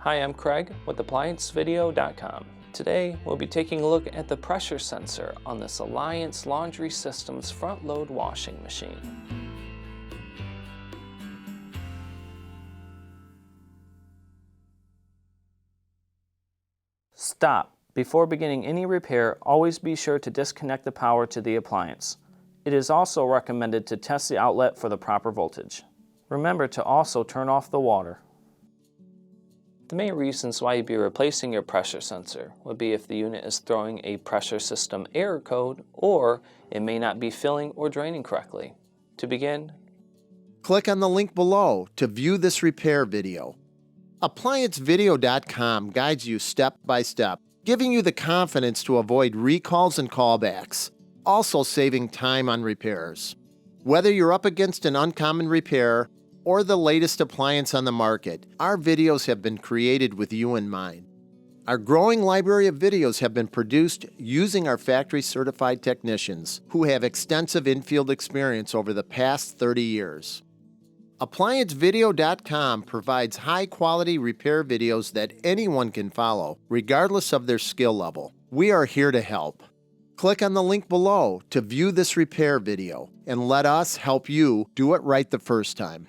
Hi, I'm Craig with ApplianceVideo.com. Today, we'll be taking a look at the pressure sensor on this Alliance Laundry Systems front-load washing machine. Stop. Before beginning any repair, always be sure to disconnect the power to the appliance. It is also recommended to test the outlet for the proper voltage. Remember to also turn off the water. The main reasons why you'd be replacing your pressure sensor would be if the unit is throwing a pressure system error code or it may not be filling or draining correctly. To begin, click on the link below to view this repair video. ApplianceVideo.com guides you step by step, giving you the confidence to avoid recalls and callbacks, also saving time on repairs. Whether you're up against an uncommon repair or the latest appliance on the market, our videos have been created with you in mind. Our growing library of videos have been produced using our factory-certified technicians who have extensive infield experience over the past 30 years. ApplianceVideo.com provides high-quality repair videos that anyone can follow, regardless of their skill level. We are here to help. Click on the link below to view this repair video and let us help you do it right the first time.